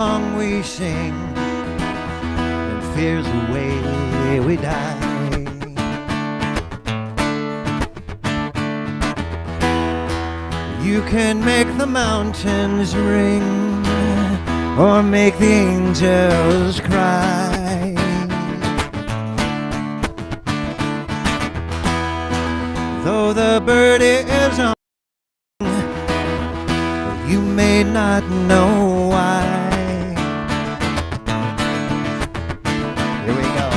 song we sing and fears the way we die. You can make the mountains ring or make the angels cry. Though the bird is on, you may not know why. Here we go.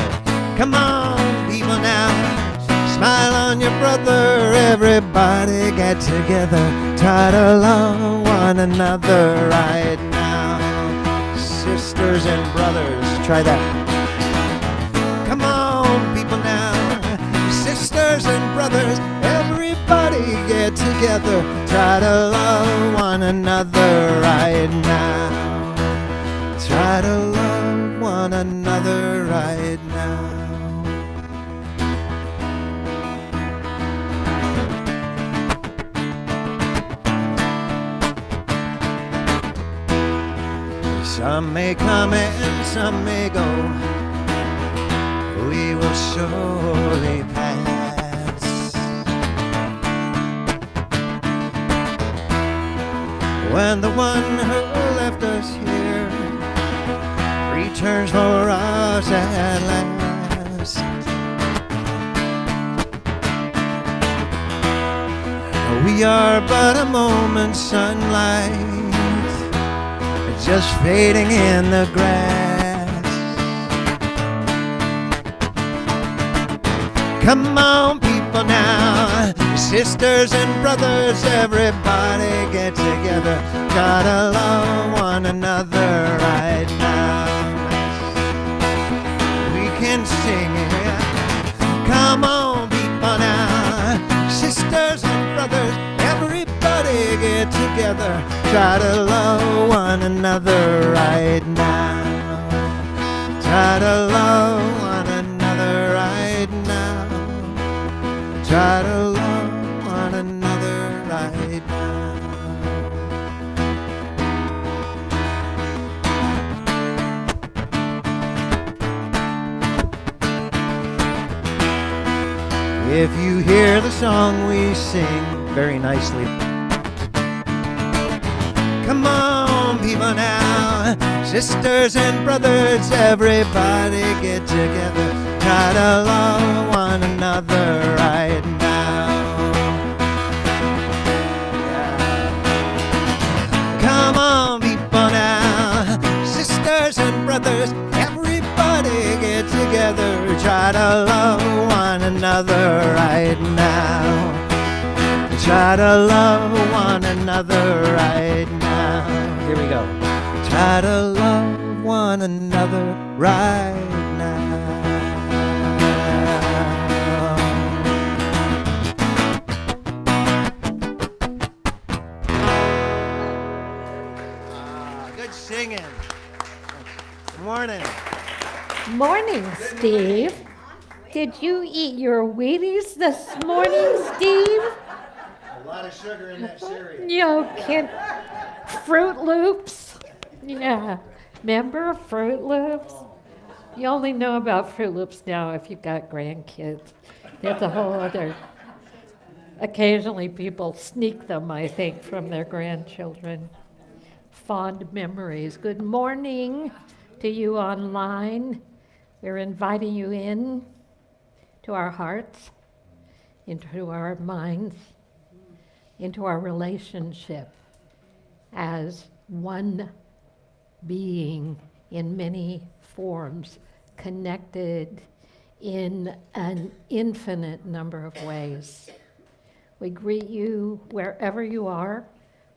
Come on, people now. Smile on your brother. Everybody get together. Try to love one another right now. Sisters and brothers, try that. Come on, people now. Sisters and brothers, everybody get together. Try to love one another right now. Try to love one another right now. Some may come and some may go. We will surely pass. When the one who left us here returns for us at last, we are but a moment's sunlight, just fading in the grass. Come on, people now, sisters and brothers, everybody get together. Try to love one another right now. We can sing it. Come on, people now, sisters and brothers, everybody get together. Try to love one another right now. Try to love one another right now. Try to love one another right now. If you hear the song we sing very nicely, come on, people now, sisters and brothers, everybody get together. Try to love one another right now. Come on, people now, sisters and brothers, everybody get together. Try to love one another right now. Try to love one another right now. Here we go. Try to love one another right now. Good singing. Morning. Morning, Steve. Did you eat your Wheaties this morning, Steve? A lot of sugar in that cereal. You kid. Fruit Loops. Yeah. Remember Fruit Loops? You only know about Fruit Loops now if you've got grandkids. That's a whole other. Occasionally people sneak them, I think, from their grandchildren. Fond memories. Good morning to you online. We're inviting you in to our hearts, into our minds, into our relationship as one being in many forms, connected in an infinite number of ways. We greet you wherever you are,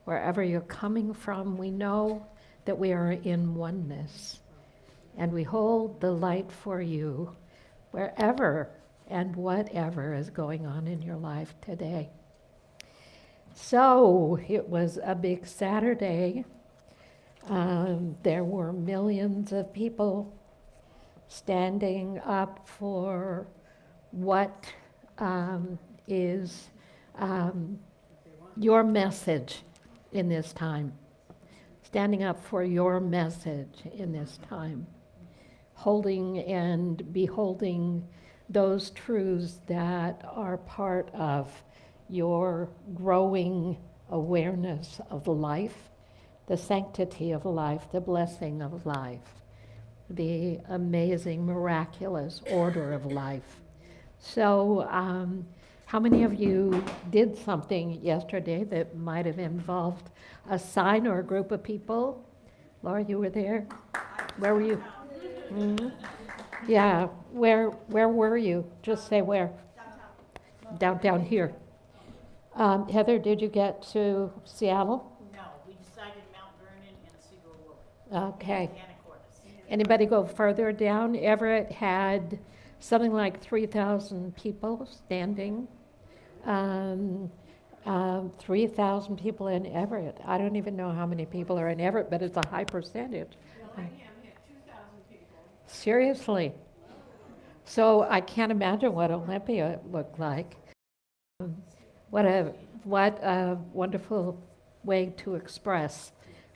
wherever you're coming from. We know that we are in oneness, and we hold the light for you wherever and whatever is going on in your life today. So it was a big Saturday. There were millions of people standing up for what is your message in this time. standing up for your message in this time, holding and beholding those truths that are part of your growing awareness of life, the sanctity of life, the blessing of life, the amazing, miraculous order of life. So, how many of you did something yesterday that might have involved a sign or a group of people? Laura, you were there? Where were you? Mhm. Yeah, where were you? Just say where. Downtown here. Heather, did you get to Seattle? No, we decided Mount Vernon and Cedar Wood. Okay. And Anacortes. Anybody go further down? Everett had something like 3,000 people standing. 3,000 people in Everett. I don't even know how many people are in Everett, but it's a high percentage. Seriously. So I can't imagine what Olympia looked like. What a wonderful way to express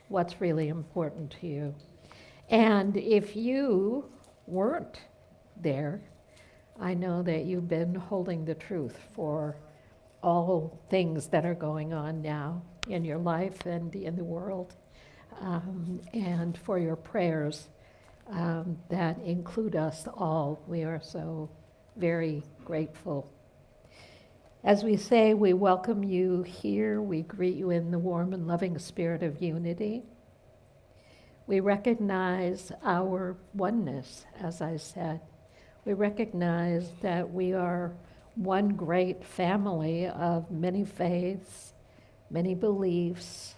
what's really important to you. And if you weren't there, I know that you've been holding the truth for all things that are going on now in your life and in the world, and for your prayers that include us all. We are so very grateful. As we say, we welcome you here. We greet you in the warm and loving spirit of unity. We recognize our oneness, as I said. We recognize that we are one great family of many faiths, many beliefs,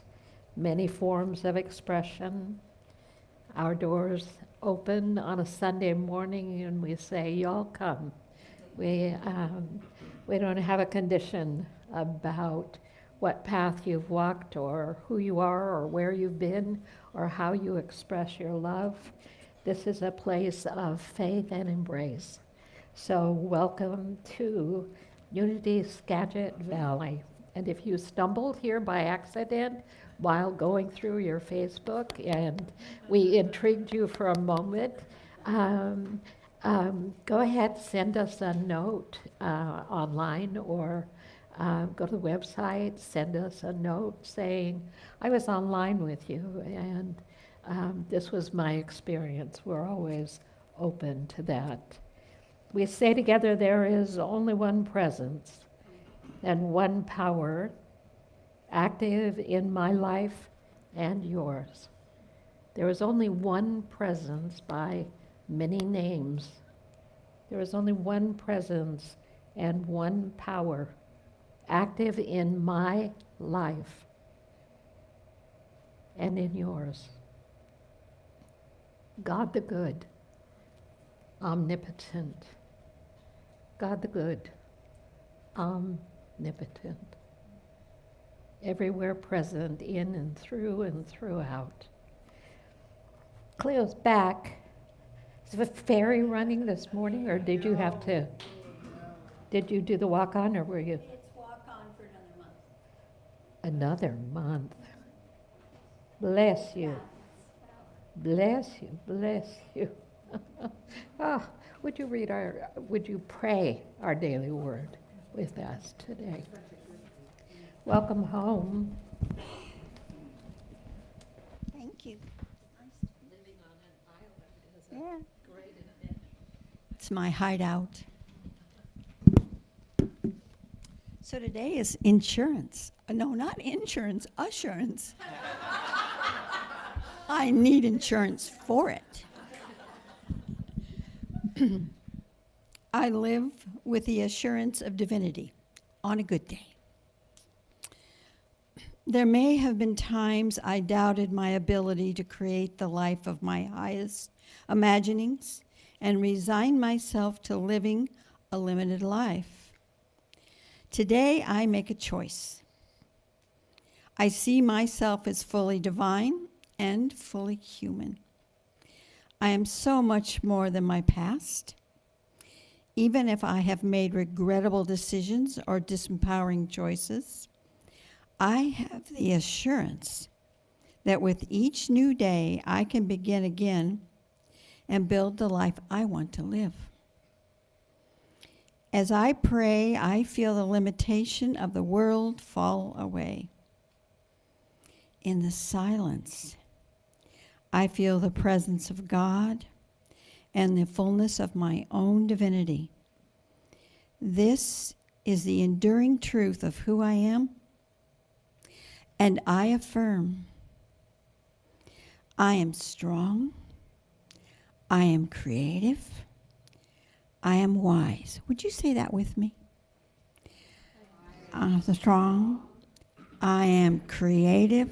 many forms of expression. Our doors open on a Sunday morning and we say, y'all come. We don't have a condition about what path you've walked or who you are or where you've been or how you express your love. This is a place of faith and embrace. So welcome to Unity Skagit Valley. And if you stumbled here by accident while going through your Facebook and we intrigued you for a moment, go ahead, send us a note online or go to the website, send us a note saying, I was online with you and this was my experience. We're always open to that. We say together there is only one presence and one power active in my life and yours. There is only one presence by many names. There is only one presence and one power active in my life and in yours. God the good, omnipotent. God the good, omnipotent. Everywhere present, in and throughout. Cleo's back. Is the ferry running this morning, or did you have to? Did you do the walk-on, or were you? It's walk-on for another month. Another month. Bless you. Bless you, bless you. Would you pray our daily word with us today? Welcome home. Thank you. Living on an island is Yeah. great adventure. It's my hideout. So today is insurance. No, not insurance, assurance. I need insurance for it. I live with the assurance of divinity on a good day. There may have been times I doubted my ability to create the life of my highest imaginings and resigned myself to living a limited life. Today, I make a choice. I see myself as fully divine and fully human. I am so much more than my past. Even if I have made regrettable decisions or disempowering choices, I have the assurance that with each new day I can begin again and build the life I want to live. As I pray, I feel the limitation of the world fall away. In the silence, I feel the presence of God and the fullness of my own divinity. This is the enduring truth of who I am, and I affirm I am strong, I am creative, I am wise. Would you say that with me? I'm strong, I am creative,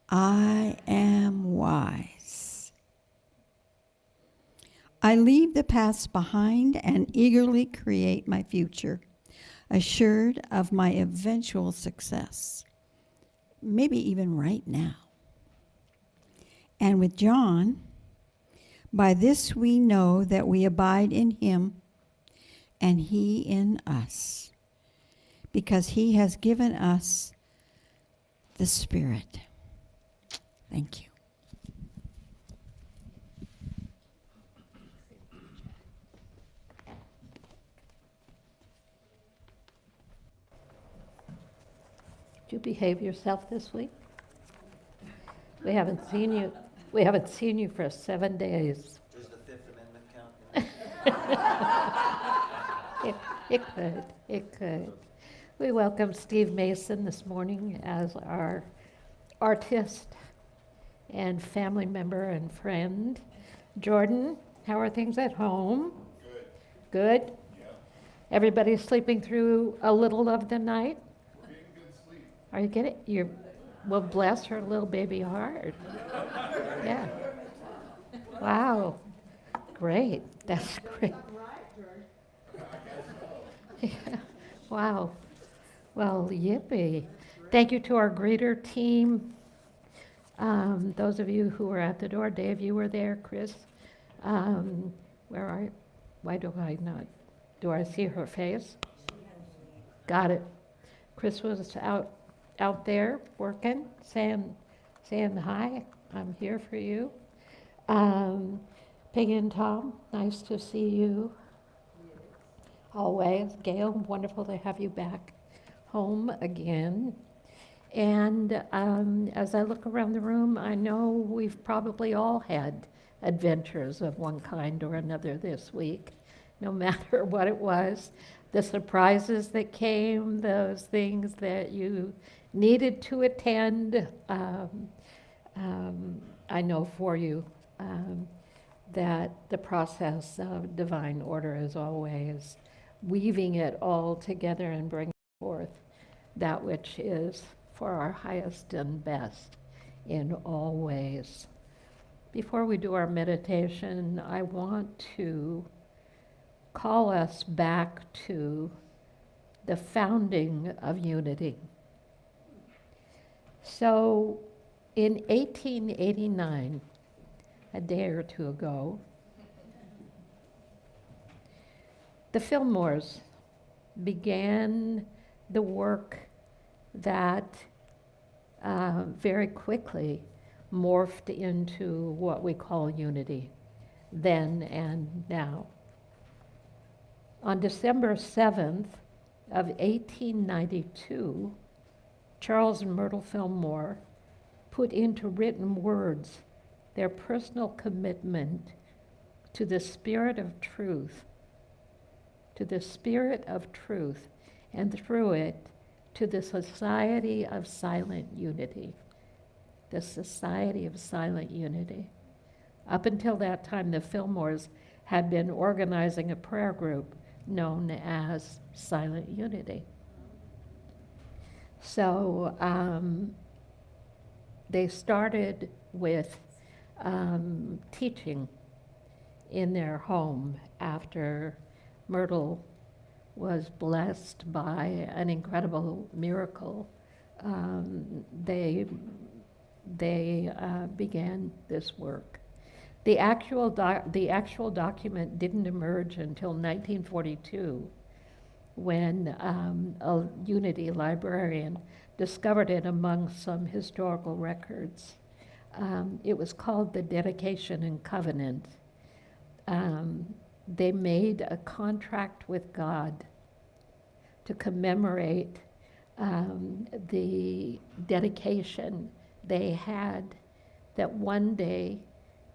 I am wise. I leave the past behind and eagerly create my future, assured of my eventual success, maybe even right now. And with John, by this we know that we abide in him and he in us, because he has given us the Spirit. Thank you. Did you behave yourself this week? We haven't seen you. We haven't seen you for 7 days. Does the Fifth Amendment count? It could. We welcome Steve Mason this morning as our artist and family member and friend. Jordan, how are things at home? Good. Good? Yeah. Everybody sleeping through a little of the night? We're getting good sleep. Are you getting? Well, bless her little baby heart. Yeah. Wow. Great. That's great. Yeah. Wow. Well, yippee. Thank you to our greeter team. Those of you who were at the door, Dave, you were there, Chris. Where are you? Why do I not? Do I see her face? Got it. Chris was out there working, saying hi. I'm here for you. Peggy and Tom, nice to see you. Always. Gail, wonderful to have you back home again. And as I look around the room, I know we've probably all had adventures of one kind or another this week, no matter what it was. The surprises that came, those things that you needed to attend. I know for you that the process of divine order is always weaving it all together and bringing forth that which is for our highest and best in all ways. Before we do our meditation, I want to call us back to the founding of unity. So in 1889, a day or two ago, the Fillmores began the work that very quickly morphed into what we call unity, then and now. On December 7th of 1892, Charles and Myrtle Fillmore put into written words their personal commitment to the spirit of truth, and through it, to the Society of Silent Unity. The Society of Silent Unity. Up until that time, the Fillmores had been organizing a prayer group known as Silent Unity. So they started with teaching in their home after Myrtle was blessed by an incredible miracle. They began this work. The actual document didn't emerge until 1942, when a Unity librarian discovered it among some historical records. It was called the Dedication and Covenant. They made a contract with God to commemorate the dedication they had that one day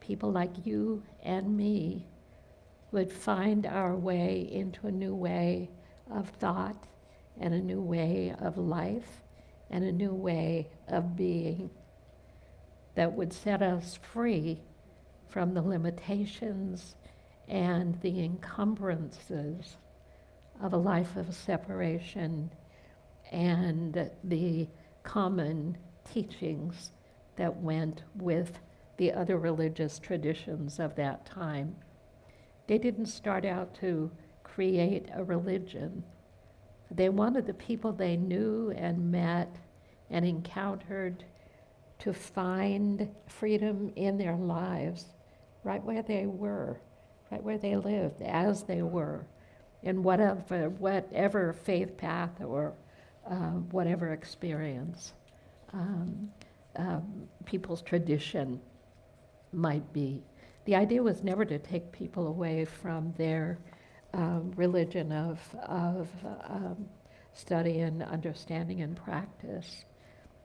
people like you and me would find our way into a new way of thought and a new way of life and a new way of being that would set us free from the limitations and the encumbrances of a life of separation and the common teachings that went with the other religious traditions of that time. They didn't start out to create a religion. They wanted the people they knew and met and encountered to find freedom in their lives right where they were, right where they lived, as they were, in whatever faith path or whatever experience people's tradition might be. The idea was never to take people away from their religion of study and understanding and practice.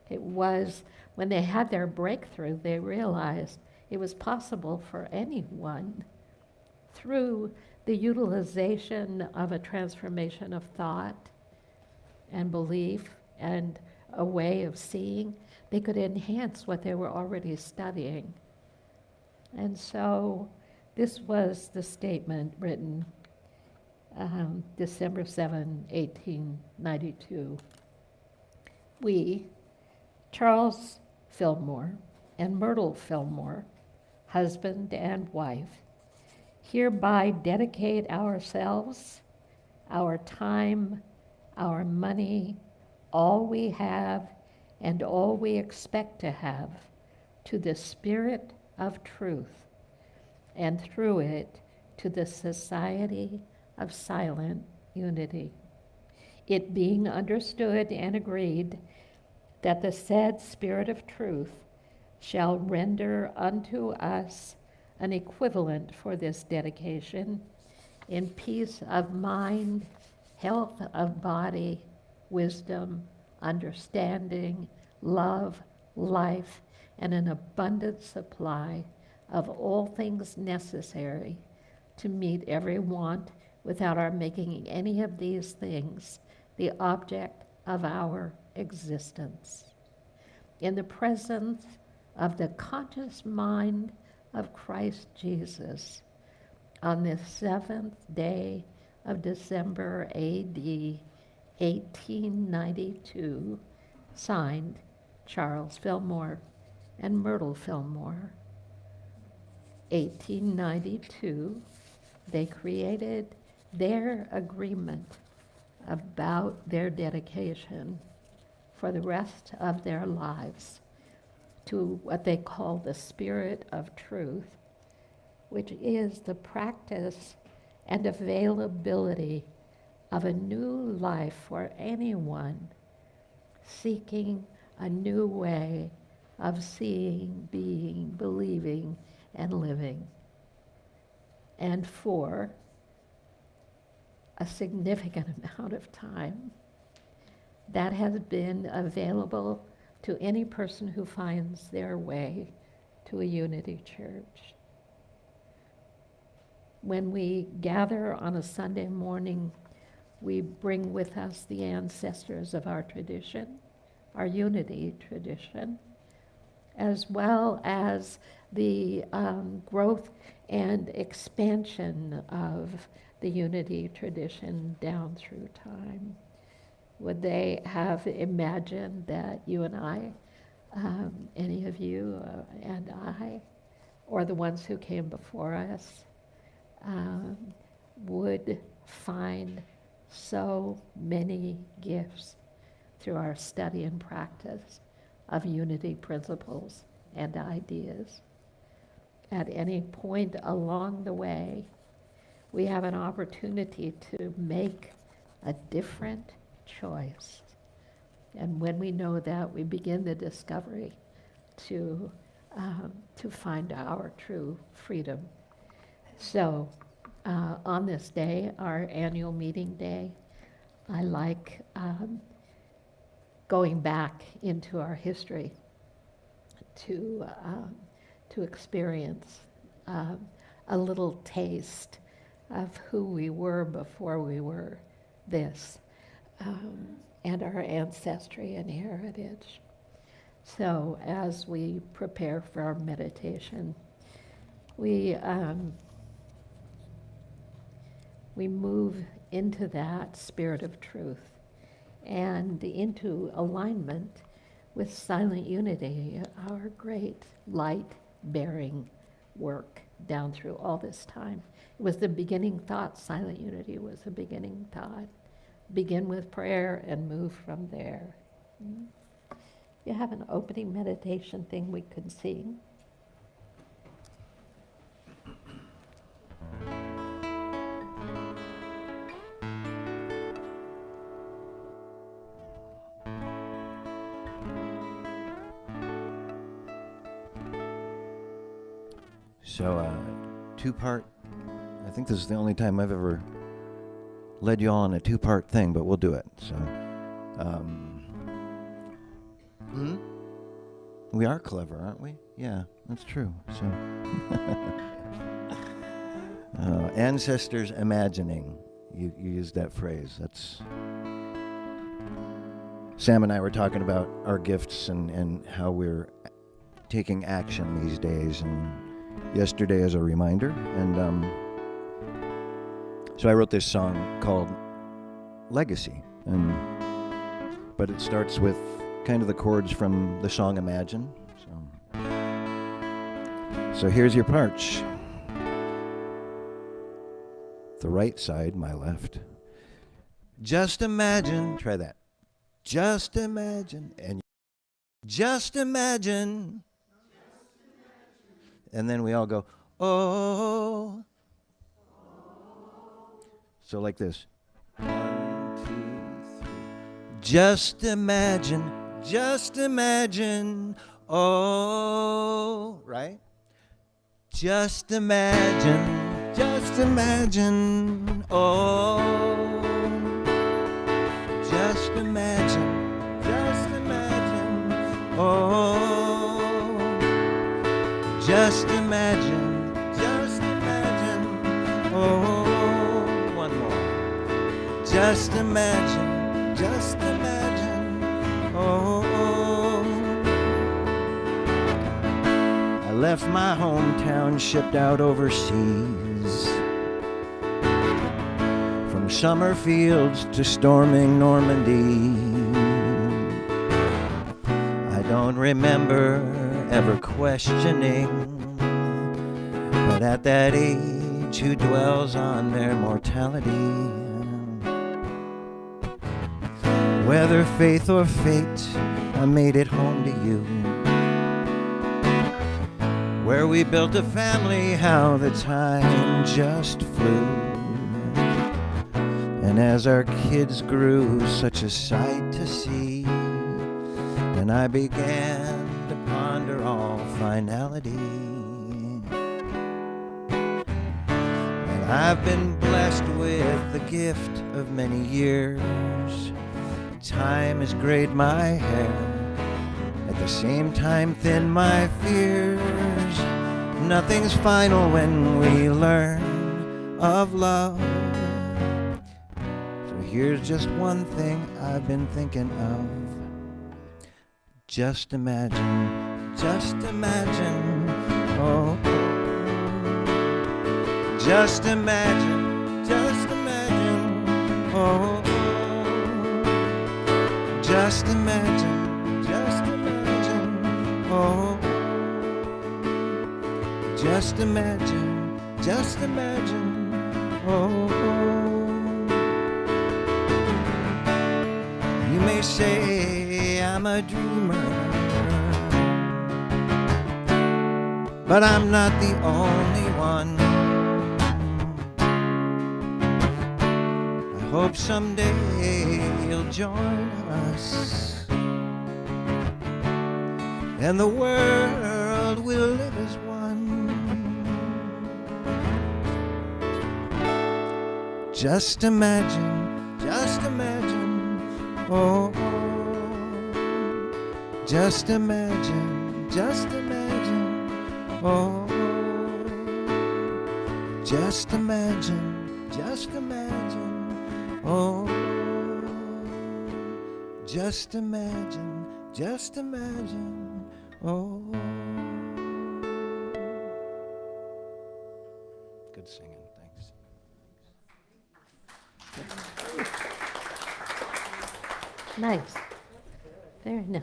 It was when they had their breakthrough, they realized it was possible for anyone through the utilization of a transformation of thought and belief and a way of seeing, they could enhance what they were already studying. And so this was the statement written December 7, 1892. We, Charles Fillmore and Myrtle Fillmore, husband and wife, hereby dedicate ourselves, our time, our money, all we have, and all we expect to have, to the Spirit of truth, and through it to the Society of Silent Unity. It being understood and agreed that the said Spirit of truth shall render unto us an equivalent for this dedication in peace of mind, health of body, wisdom, understanding, love, life, and an abundant supply of all things necessary to meet every want without our making any of these things the object of our existence. In the presence of the conscious mind of Christ Jesus, on the 7th day of December A.D. 1892, signed Charles Fillmore and Myrtle Fillmore. 1892, they created their agreement about their dedication for the rest of their lives to what they call the Spirit of Truth, which is the practice and availability of a new life for anyone seeking a new way of seeing, being, believing, and living. And for a significant amount of time, that has been available to any person who finds their way to a Unity Church. When we gather on a Sunday morning, we bring with us the ancestors of our tradition, our Unity tradition, as well as the growth and expansion of the Unity tradition down through time. Would they have imagined that you and I, any of you and I, or the ones who came before us, would find so many gifts through our study and practice of Unity principles and ideas? At any point along the way, we have an opportunity to make a different choice. And when we know that, we begin the discovery to to find our true freedom. So on this day, our annual meeting day, I like going back into our history to experience a little taste of who we were before we were this, and our ancestry and heritage. So as we prepare for our meditation, we move into that spirit of truth and into alignment with Silent Unity, our great light-bearing work down through all this time. It was the beginning thought. Silent Unity was the beginning thought. Begin with prayer and move from there. You have an opening meditation thing we could sing? So, two-part. I think this is the only time I've ever led you all on a two-part thing, but we'll do it. So, we are clever, aren't we? Yeah, that's true. So, ancestors imagining. You used that phrase. That's Sam and I were talking about our gifts and how we're taking action these days, and yesterday as a reminder. And so I wrote this song called Legacy, but it starts with kind of the chords from the song Imagine. So here's your parts. The right side, my left. Just imagine, try that. Just imagine, and just imagine. And then we all go, oh. So like this. 1, 2, 3. Just imagine, oh. Right? Just imagine, oh. Just imagine, oh. Just imagine, oh. One more. Just imagine, oh. I left my hometown, shipped out overseas, from summer fields to storming Normandy. I don't remember ever questioning, but at that age, who dwells on their mortality? Whether faith or fate, I made it home to you, where we built a family, how the time just flew. And as our kids grew, such a sight to see, and I began to ponder all finality. And I've been blessed with the gift of many years. Time has grayed my hair, at the same time thin my fears. Nothing's final when we learn of love. So here's just one thing I've been thinking of. Just imagine, oh. Just imagine, oh. Just imagine, oh. Just imagine, oh. You may say I'm a dreamer, but I'm not the only one. I hope someday you'll join us, and the world will live as one. Just imagine, oh, just imagine, oh, just imagine, oh, just imagine, oh. Good singing, thanks. Nice. Very nice.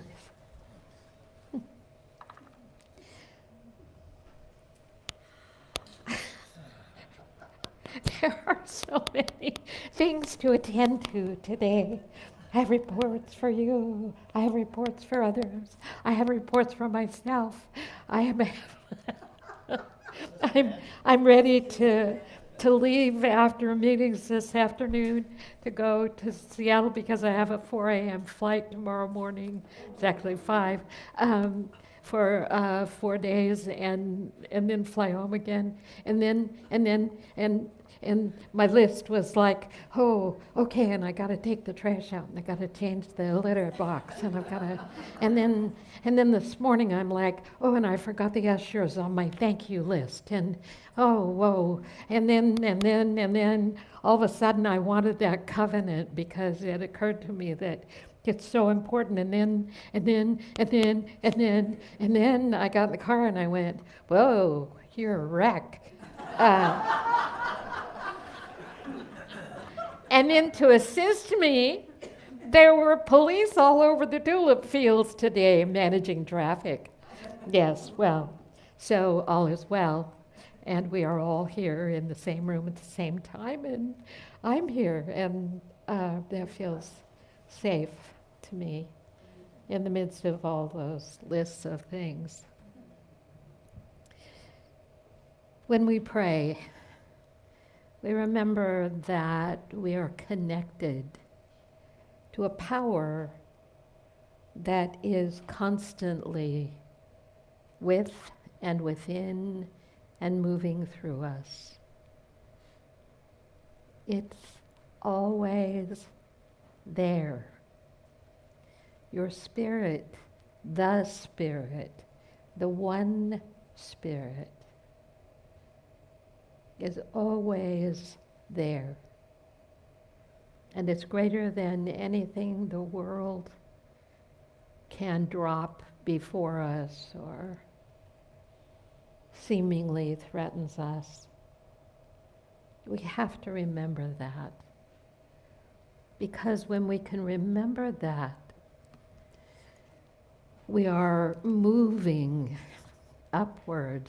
There are so many things to attend to today. I have reports for you. I have reports for others. I have reports for myself. I'm ready to leave after meetings this afternoon to go to Seattle because I have a 4 a.m. flight tomorrow morning. It's actually 5 for 4 days, and then fly home again, and my list was like, oh, okay, and I got to take the trash out, and I got to change the litter box, and I've got to, and then this morning I'm like, oh, and I forgot the ushers on my thank you list, and oh, whoa, and then all of a sudden I wanted that covenant because it occurred to me that it's so important, and then I got in the car and I went, whoa, you're a wreck. And then to assist me, there were police all over the tulip fields today managing traffic. Yes, well, so all is well. And we are all here in the same room at the same time, and I'm here, and that feels safe to me in the midst of all those lists of things. When we pray, we remember that we are connected to a power that is constantly with and within and moving through us. It's always there. Your spirit, the one spirit, is always there. And it's greater than anything the world can drop before us or seemingly threatens us. We have to remember that. Because when we can remember that, we are moving upward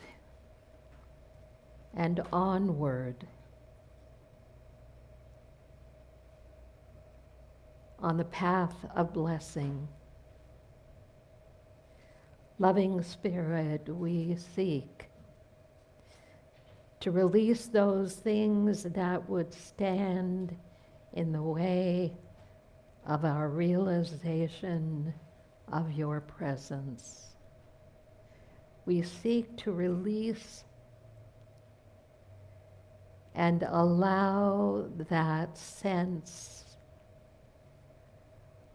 and onward on the path of blessing. Loving Spirit, we seek to release those things that would stand in the way of our realization of your presence. We seek to release and allow that sense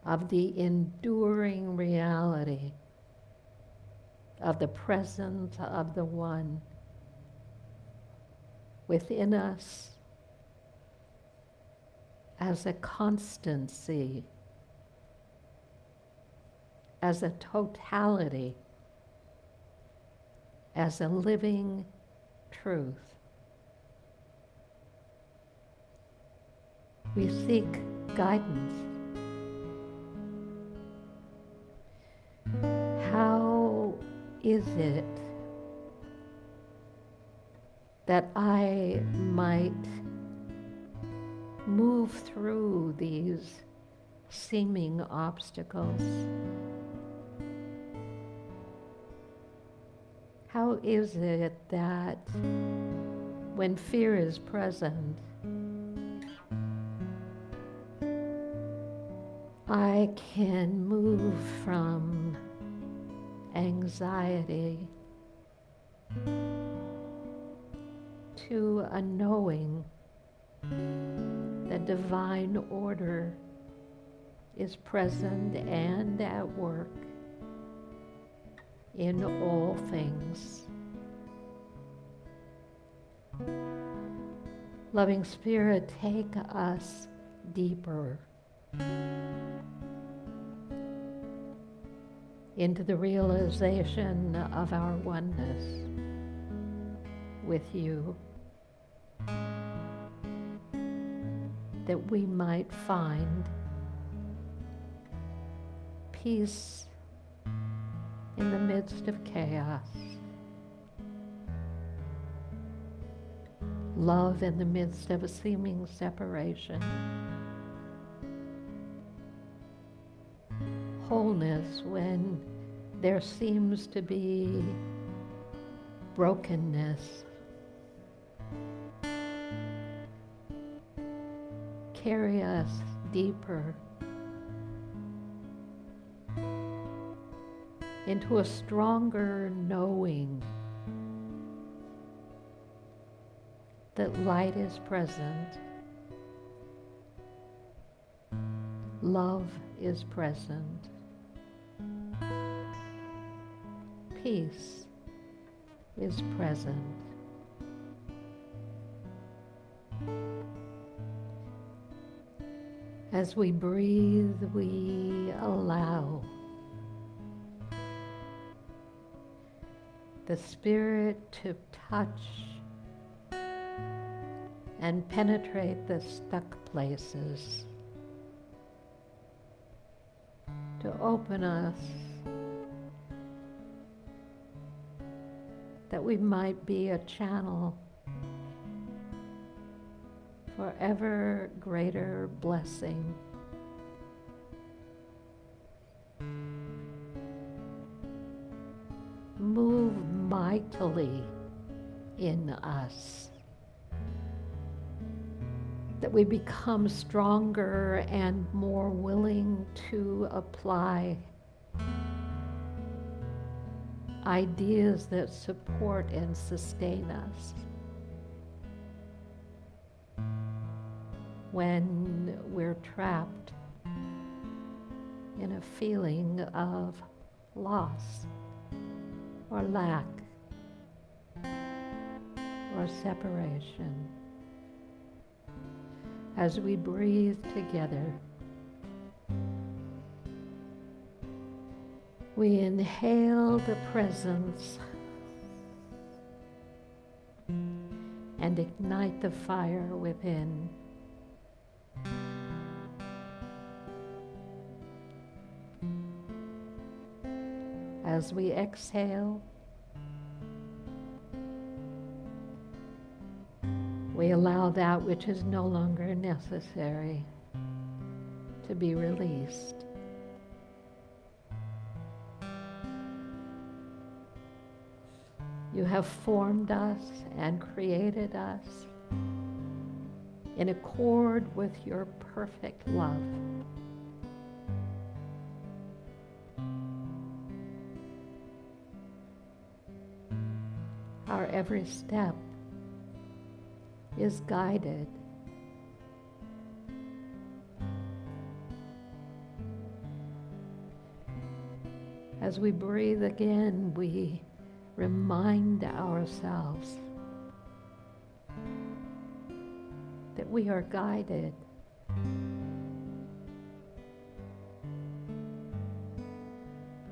of the enduring reality of the presence of the One within us as a constancy, as a totality, as a living truth. We seek guidance. How is it that I might move through these seeming obstacles? How is it that when fear is present, I can move from anxiety to a knowing that divine order is present and at work in all things. Loving Spirit, take us deeper into the realization of our oneness with you, that we might find peace in the midst of chaos, love in the midst of a seeming separation, wholeness when there seems to be brokenness. Carry us deeper into a stronger knowing that light is present, love is present, peace is present. As we breathe, we allow the Spirit to touch and penetrate the stuck places, to open us that we might be a channel for ever greater blessing. Move mightily in us, that we become stronger and more willing to apply ideas that support and sustain us when we're trapped in a feeling of loss or lack or separation. As we breathe together, we inhale the presence and ignite the fire within. As we exhale, we allow that which is no longer necessary to be released. You have formed us and created us in accord with your perfect love. Our every step is guided. As we breathe again, we remind ourselves that we are guided.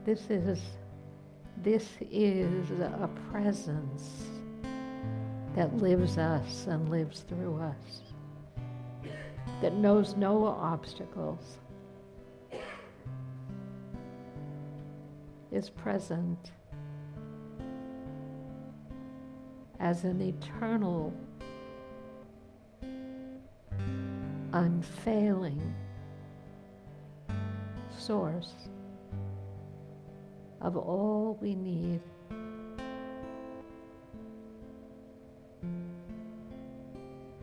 This is a presence that lives us and lives through us, that knows no obstacles, is present as an eternal, unfailing source of all we need.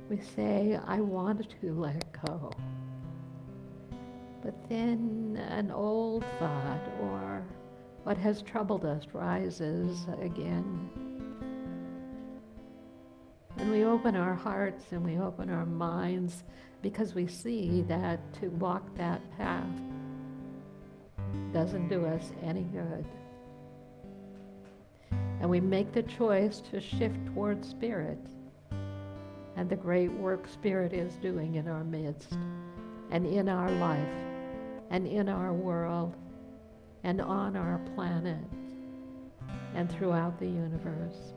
We say, I want to let go. But then an old thought or what has troubled us rises again. And we open our hearts and we open our minds because we see that to walk that path doesn't do us any good. And we make the choice to shift towards Spirit and the great work Spirit is doing in our midst and in our life and in our world and on our planet and throughout the universe.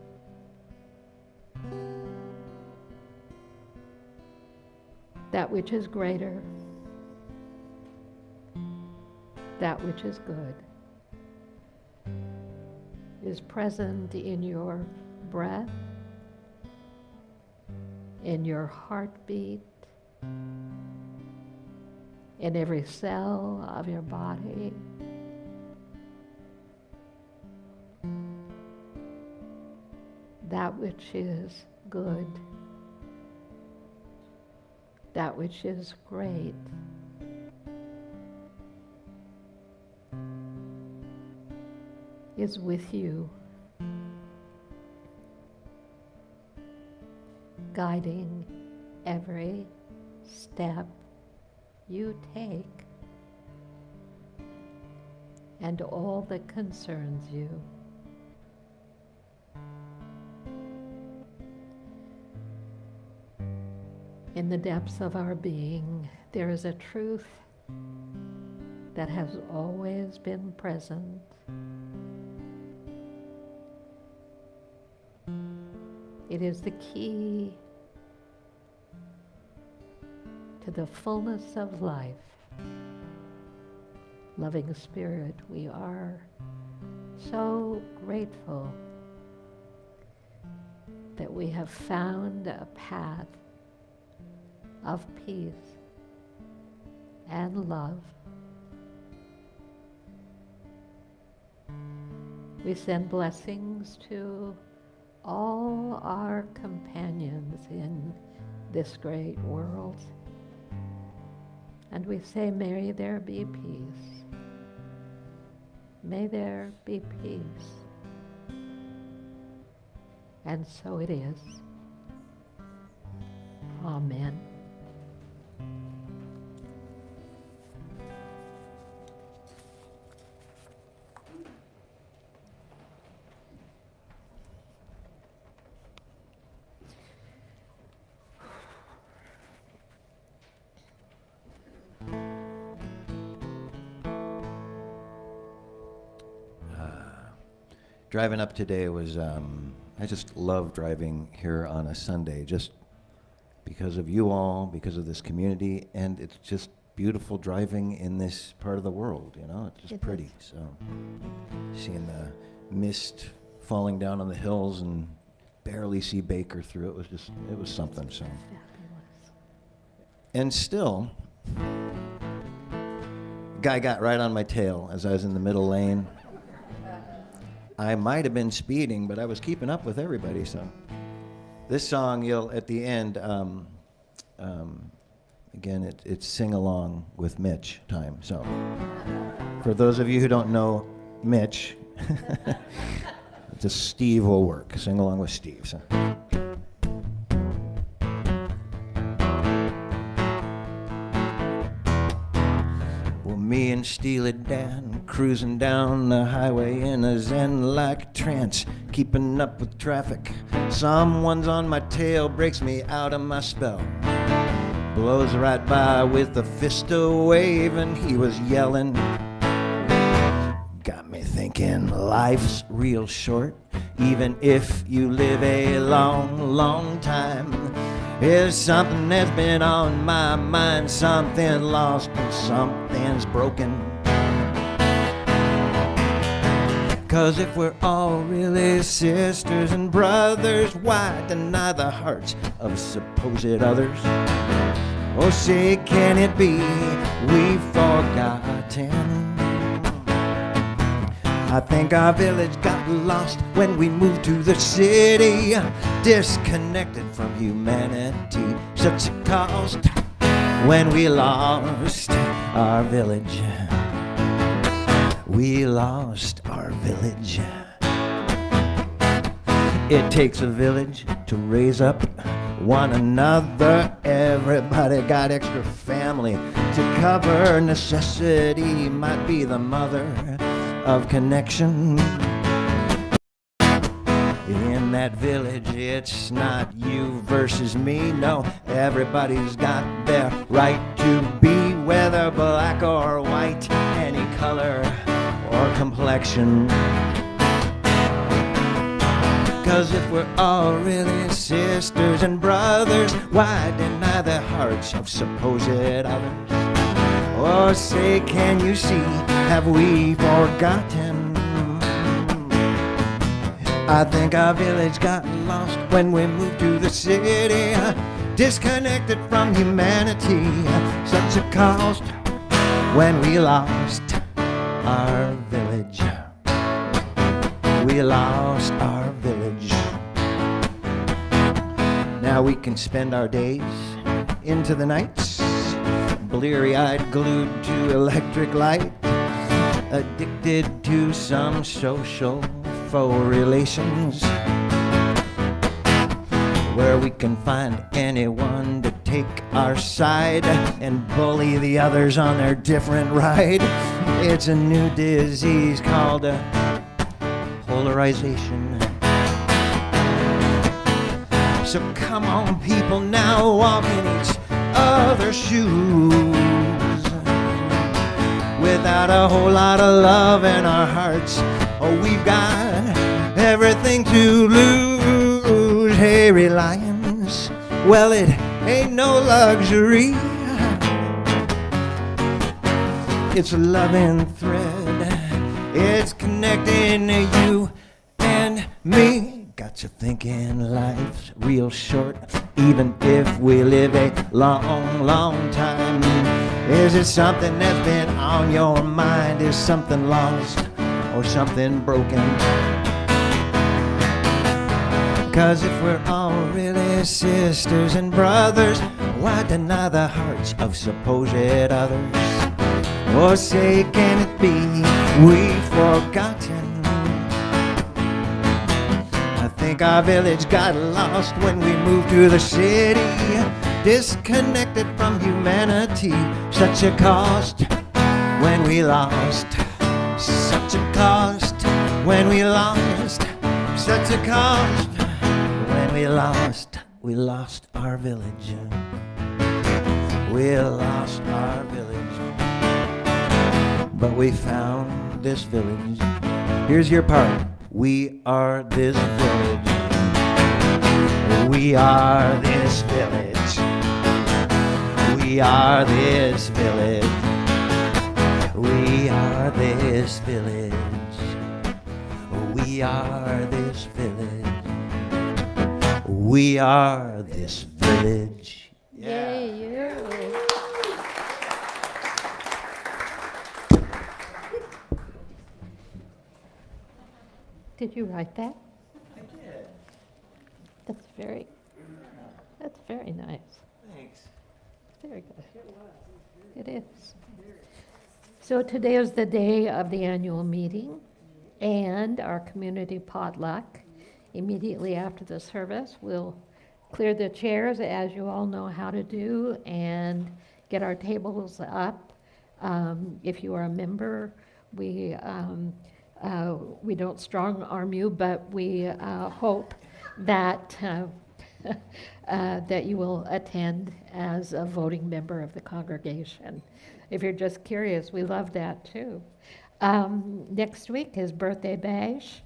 That which is greater, that which is good, is present in your breath, in your heartbeat, in every cell of your body. That which is good, that which is great, is with you, guiding every step you take and all that concerns you. In the depths of our being, there is a truth that has always been present. It is the key to the fullness of life. Loving Spirit, we are so grateful that we have found a path of peace and love. We send blessings to all our companions in this great world. And we say, may there be peace. May there be peace. And so it is. Amen. Driving up today was, I just love driving here on a Sunday, just because of you all, because of this community, and it's just beautiful driving in this part of the world, you know, it's just pretty. So seeing the mist falling down on the hills and barely see Baker through it was something. So, and still, guy got right on my tail as I was in the middle lane. I might have been speeding, but I was keeping up with everybody. So this song, you'll at the end, again, it's sing along with Mitch time. So for those of you who don't know Mitch, just Steve will work. Sing along with Steve. So. Me and Steely Dan cruising down the highway in a zen-like trance, keeping up with traffic. Someone's on my tail, breaks me out of my spell. Blows right by with a fist a wave, and he was yelling. Got me thinking life's real short, even if you live a long, long time. There's something that's been on my mind, something lost and something's broken. 'Cause if we're all really sisters and brothers, why deny the hearts of supposed others? Oh, say, can it be we've forgotten? I think our village got lost when we moved to the city, disconnected from humanity. Such a cost when we lost our village. We lost our village. It takes a village to raise up one another. Everybody got extra family to cover. Necessity might be the mother of connection. In that village, it's not you versus me. No, everybody's got their right to be, whether black or white, any color or complexion. 'Cause if we're all really sisters and brothers, why deny the hearts of supposed others? Or say, can you see, have we forgotten? I think our village got lost when we moved to the city, disconnected from humanity. Such a cost when we lost our village. We lost our village. Now we can spend our days into the nights, bleary-eyed, glued to electric light, addicted to some social faux relations, where we can find anyone to take our side and bully the others on their different ride. It's a new disease called polarization. So come on, people, now walk in each other's shoes. Without a whole lot of love in our hearts, oh, we've got everything to lose. Hey, reliance, well, it ain't no luxury. It's a loving thread. It's connecting you and me. Got you thinking life's real short, even if we live a long, long time. Is it something that's been on your mind? Is something lost or something broken? 'Cause if we're all really sisters and brothers, why deny the hearts of supposed others? Or say, can it be we've forgotten? I think our village got lost when we moved to the city, disconnected from humanity. Such a cost when we lost. Such a cost when we lost. Such a cost when we lost. We lost our village. We lost our village. But we found this village. Here's your part. We are this village. We are this village. We are this village. We are this village. We are this village. We are this village. Yay, you. Did you write that? I did. That's very nice. Thanks. Very good. It is. So today is the day of the annual meeting and our community potluck. Immediately after the service, we'll clear the chairs, as you all know how to do, and get our tables up. If you are a member, we don't strong arm you, but we hope that that you will attend as a voting member of the congregation. If you're just curious, we love that too. Next week is birthday bash.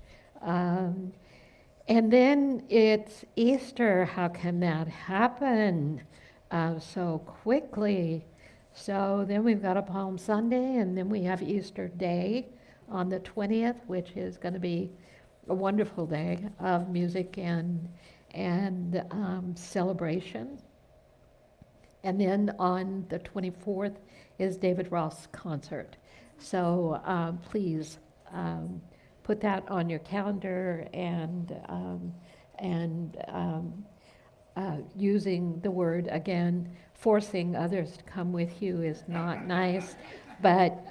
And then it's Easter. How can that happen so quickly? So then we've got a Palm Sunday, and then we have Easter Day on the 20th, which is going to be a wonderful day of music and celebration. And then on the 24th is David Ross' concert. So please put that on your calendar, and using the word again, forcing others to come with you is not nice, but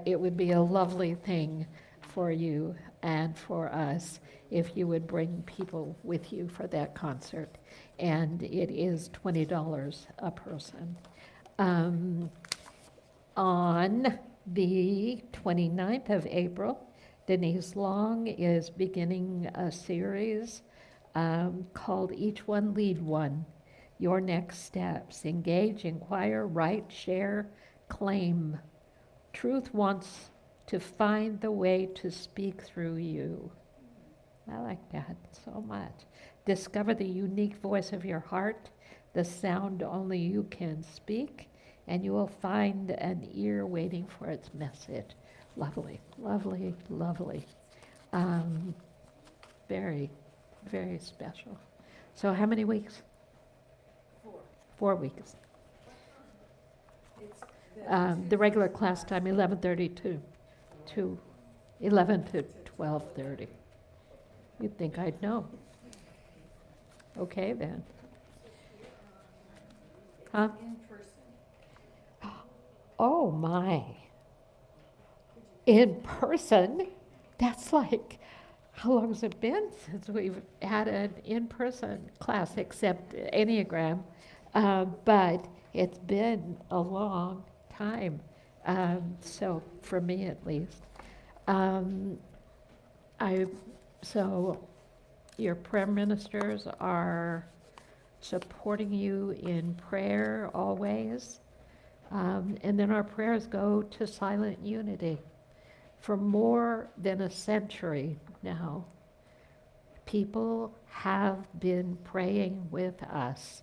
it would be a lovely thing for you and for us if you would bring people with you for that concert. And it is $20 a person. On the 29th of April, Denise Long is beginning a series called Each One Lead One, Your Next Steps. Engage, inquire, write, share, claim. Truth wants to find the way to speak through you. I like that so much. Discover the unique voice of your heart, the sound only you can speak, and you will find an ear waiting for its message. Lovely, lovely, lovely. Very, very special. So how many weeks? 4 weeks. The regular class time, 11:30 to 11 to 12:30. You'd think I'd know. Okay, then. Huh? In person. Oh, my. In person? That's like, how long has it been since we've had an in-person class, except Enneagram? But it's been a long time, so for me at least. So your prayer ministers are supporting you in prayer always. And then our prayers go to Silent Unity. For more than a century now, people have been praying with us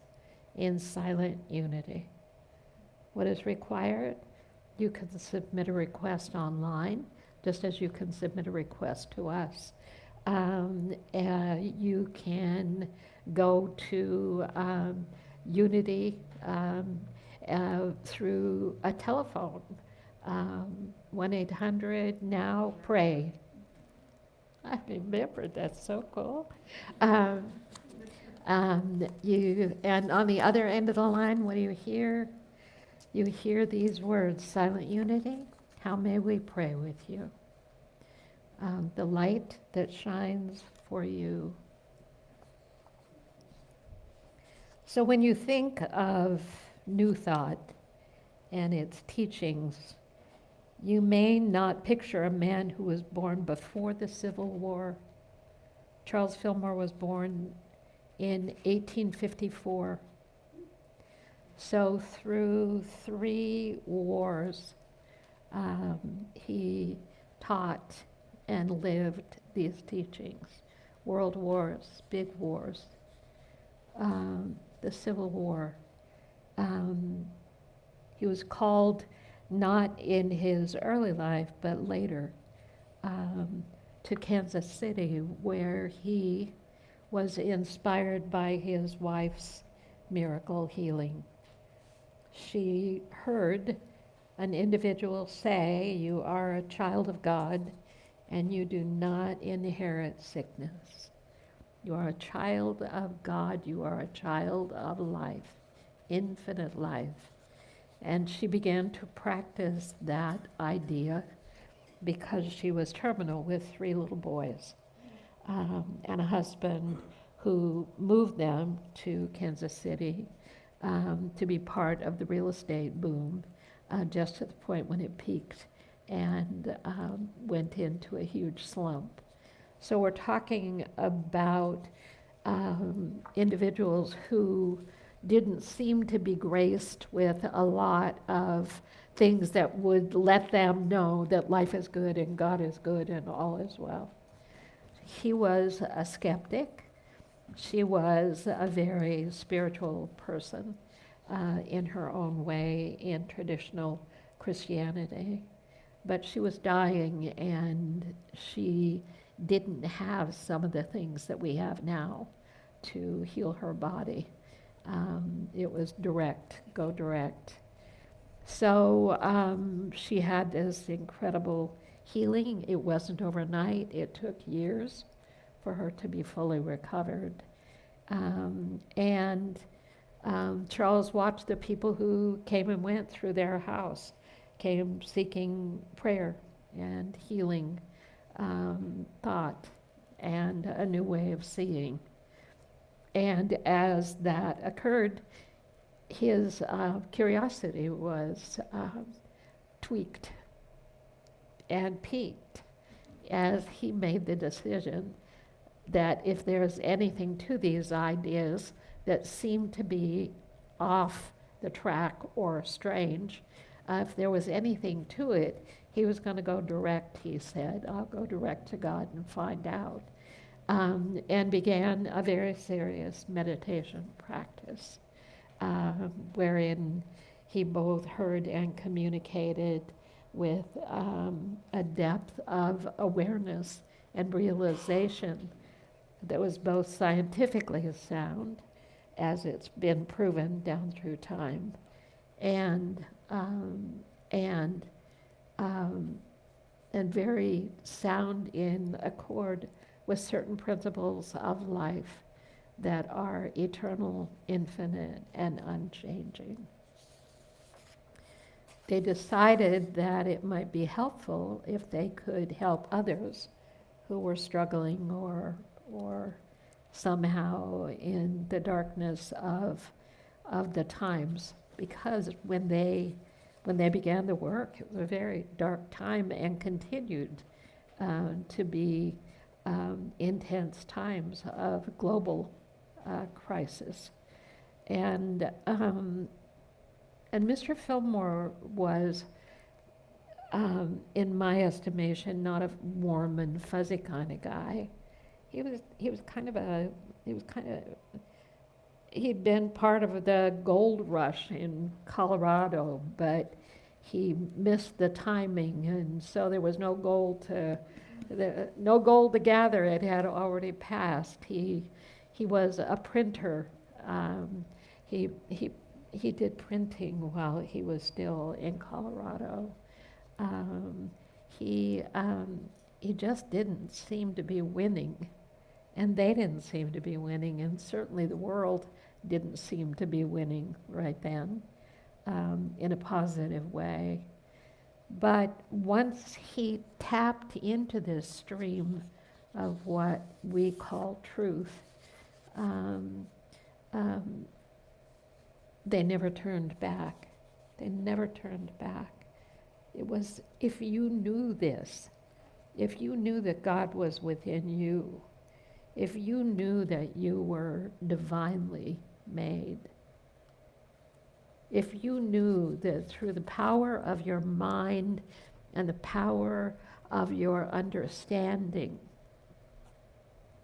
in Silent Unity. What is required? You can submit a request online, just as you can submit a request to us. You can go to Unity through a telephone, 1-800-NOW-PRAY. I remember, that's so cool. And on the other end of the line, what do you hear? You hear these words, Silent Unity, how may we pray with you? The light that shines for you. So when you think of New Thought and its teachings, you may not picture a man who was born before the Civil War. Charles Fillmore was born in 1854. So through 3 wars, he taught and lived these teachings. World wars, big wars, the Civil War. He was called, not in his early life, but later, to Kansas City, where he was inspired by his wife's miracle healing. She heard an individual say, you are a child of God and you do not inherit sickness. You are a child of God, you are a child of life, infinite life. And she began to practice that idea because she was terminal with 3 little boys and a husband who moved them to Kansas City to be part of the real estate boom just at the point when it peaked and went into a huge slump. So we're talking about individuals who didn't seem to be graced with a lot of things that would let them know that life is good and God is good and all is well. He was a skeptic. She was a very spiritual person in her own way in traditional Christianity. But she was dying and she didn't have some of the things that we have now to heal her body. It was direct, go direct. So she had this incredible healing. It wasn't overnight. It took years for her to be fully recovered. Charles watched the people who came and went through their house, came seeking prayer and healing thought and a new way of seeing. And as that occurred, his curiosity was tweaked and piqued as he made the decision that if there's anything to these ideas that seem to be off the track or strange, if there was anything to it, he was going to go direct, he said. I'll go direct to God and find out. And began a very serious meditation practice, wherein he both heard and communicated with a depth of awareness and realization that was both scientifically sound, as it's been proven down through time, and very sound in accord with certain principles of life that are eternal, infinite, and unchanging. They decided that it might be helpful if they could help others who were struggling or somehow in the darkness of the times, because when they began the work, it was a very dark time and continued to be intense times of global crisis. And Mr. Fillmore was, in my estimation, not a warm and fuzzy kind of guy. He'd been part of the gold rush in Colorado, but he missed the timing, and so there was no gold to gather. It had already passed. He was a printer. He did printing while he was still in Colorado. He just didn't seem to be winning, and they didn't seem to be winning, and certainly the world didn't seem to be winning right then in a positive way. But once he tapped into this stream of what we call truth, they never turned back. They never turned back. It was, if you knew this, if you knew that God was within you, if you knew that you were divinely made, if you knew that through the power of your mind and the power of your understanding,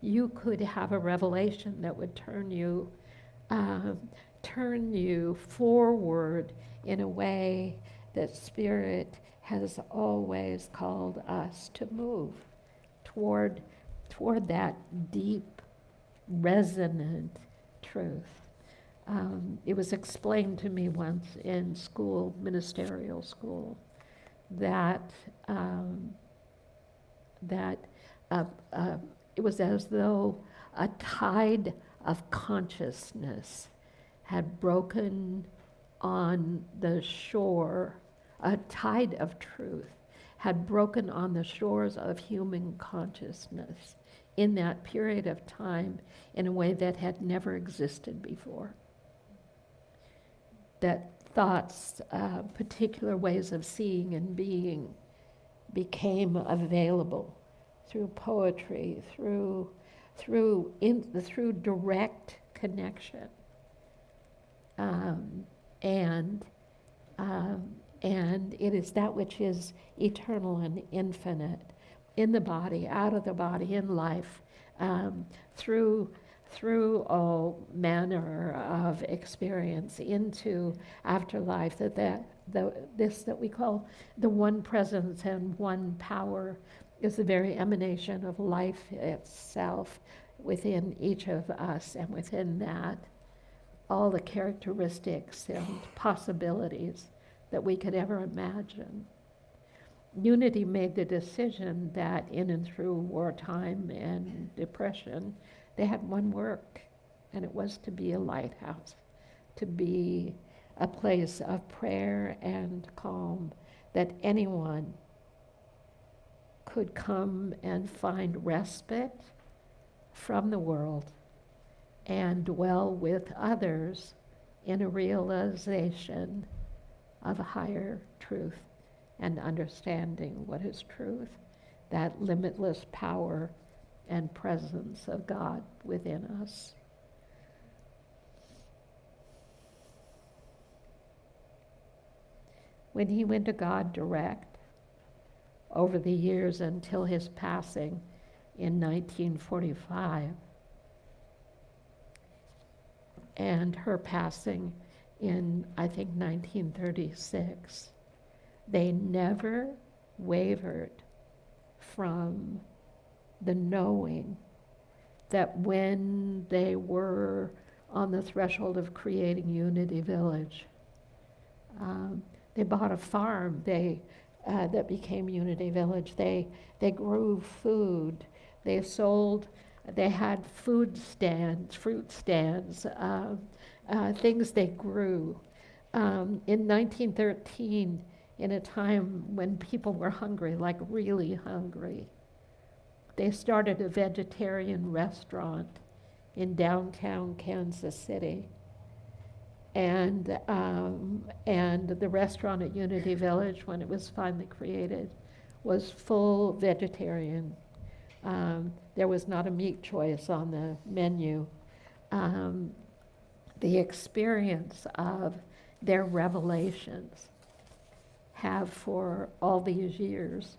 you could have a revelation that would turn you forward in a way that Spirit has always called us to move toward that deep, resonant truth. It was explained to me once in school, ministerial school, that it was as though a tide of consciousness had broken on the shore, a tide of truth had broken on the shores of human consciousness in that period of time in a way that had never existed before. That thoughts, particular ways of seeing and being became available through poetry, through direct connection. And it is that which is eternal and infinite in the body, out of the body, in life, through all manner of experience into afterlife, this that we call the one presence and one power is the very emanation of life itself within each of us, and within that, all the characteristics and possibilities that we could ever imagine. Unity made the decision that in and through wartime and depression, they had one work, and it was to be a lighthouse, to be a place of prayer and calm that anyone could come and find respite from the world and dwell with others in a realization of a higher truth and understanding what is truth, that limitless power and presence of God within us. When he went to God direct over the years until his passing in 1945, and her passing in, I think, 1936, they never wavered from the knowing that when they were on the threshold of creating Unity Village, they bought a farm that became Unity Village. They grew food. They had food stands, fruit stands, things they grew. In 1913, in a time when people were hungry, like really hungry, they started a vegetarian restaurant in downtown Kansas City. And the restaurant at Unity Village, when it was finally created, was full vegetarian. There was not a meat choice on the menu. The experience of their revelations have, for all these years,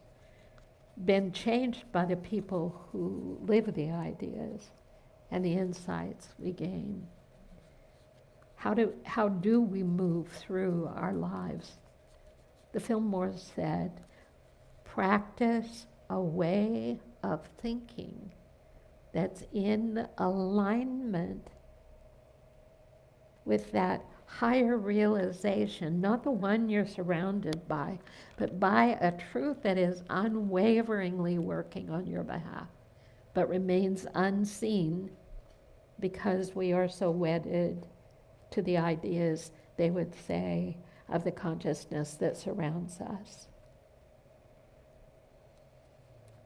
been changed by the people who live the ideas and the insights we gain. How do we move through our lives? The Fillmore said, practice a way of thinking that's in alignment with that higher realization, not the one you're surrounded by, but by a truth that is unwaveringly working on your behalf, but remains unseen because we are so wedded to the ideas, they would say, of the consciousness that surrounds us.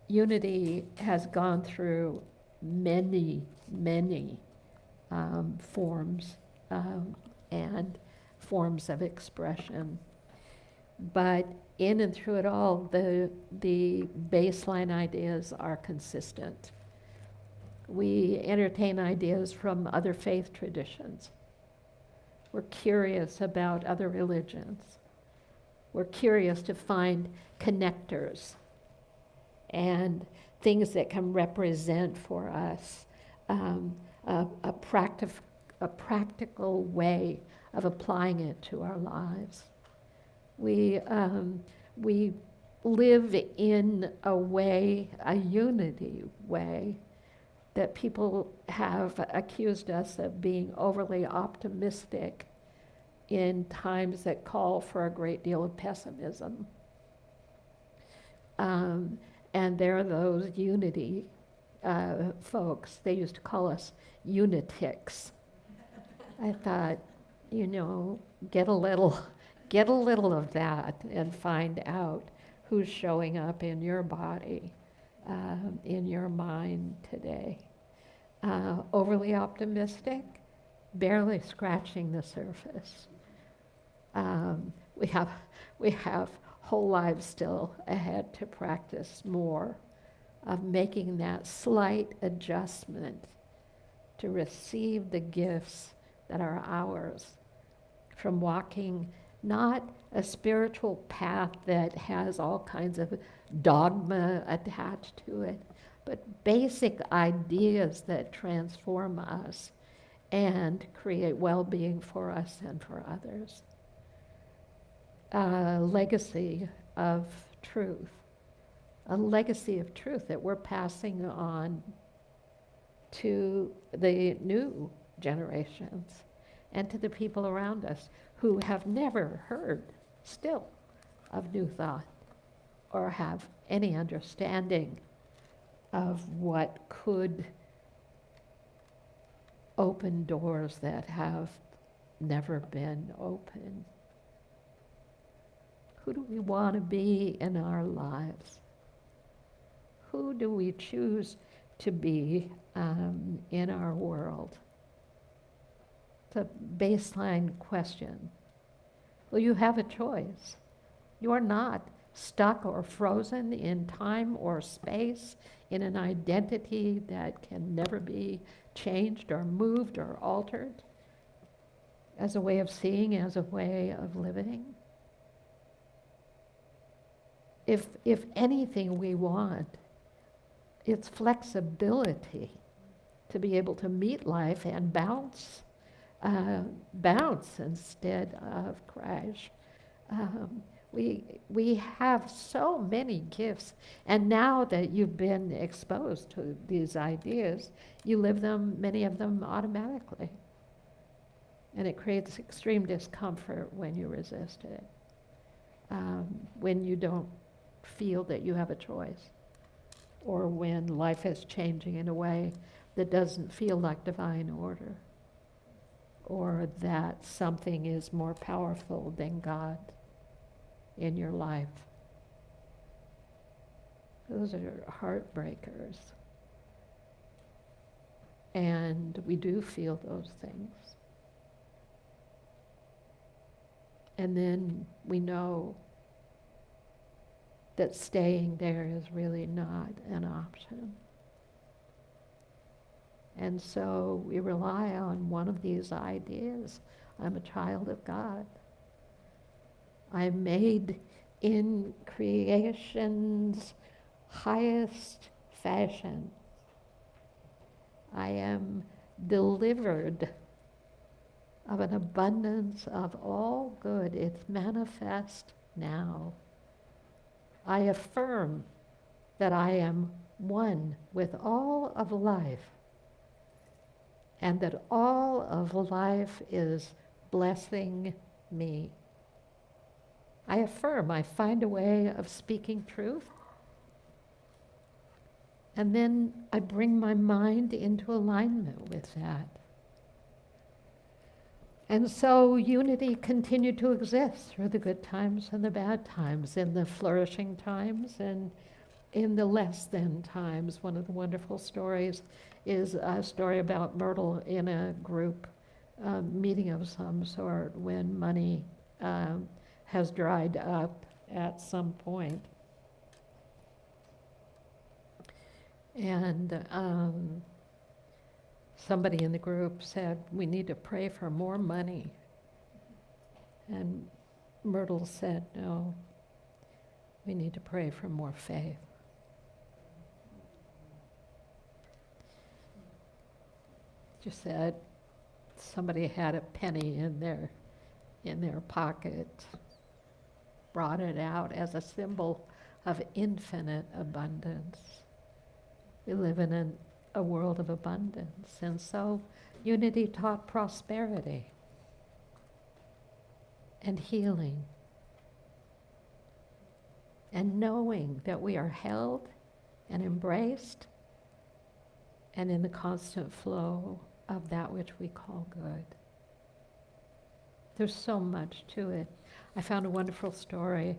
Unity has gone through many forms and forms of expression. But in and through it all, the baseline ideas are consistent. We entertain ideas from other faith traditions. We're curious about other religions. We're curious to find connectors and things that can represent for us a practical way of applying it to our lives. We live in a way, a unity way, that people have accused us of being overly optimistic in times that call for a great deal of pessimism. And there are those unity folks. They used to call us unitics. I thought, get a little of that and find out who's showing up in your body, in your mind today. Overly optimistic, barely scratching the surface. We have whole lives still ahead to practice more of making that slight adjustment to receive the gifts that are ours from walking not a spiritual path that has all kinds of dogma attached to it, but basic ideas that transform us and create well-being for us and for others. A legacy of truth that we're passing on to the new generations and to the people around us who have never heard still of new thought or have any understanding of what could open doors that have never been open. Who do we want to be in our lives? who do we choose to be in our world? It's a baseline question. Well, you have a choice. You're not stuck or frozen in time or space in an identity that can never be changed or moved or altered as a way of seeing, as a way of living. If anything we want, it's flexibility to be able to meet life and bounce instead of crash. We have so many gifts, and now that you've been exposed to these ideas, you live them, many of them, automatically. And it creates extreme discomfort when you resist it, when you don't feel that you have a choice, or when life is changing in a way that doesn't feel like divine order, or that something is more powerful than God in your life. Those are heartbreakers. And we do feel those things. And then we know that staying there is really not an option. And so we rely on one of these ideas. I'm a child of God. I'm made in creation's highest fashion. I am delivered of an abundance of all good. It's manifest now. I affirm that I am one with all of life, and that all of life is blessing me. I affirm, I find a way of speaking truth, and then I bring my mind into alignment with that. And so unity continued to exist through the good times and the bad times, in the flourishing times and in the less than times. One of the wonderful stories is a story about Myrtle in a group meeting of some sort when money has dried up at some point. And somebody in the group said, we need to pray for more money. And Myrtle said, no, we need to pray for more faith. Just said somebody had a penny in their pocket, brought it out as a symbol of infinite abundance. We live in a world of abundance, and so unity taught prosperity and healing and knowing that we are held and embraced and in the constant flow of that which we call good. There's so much to it. I found a wonderful story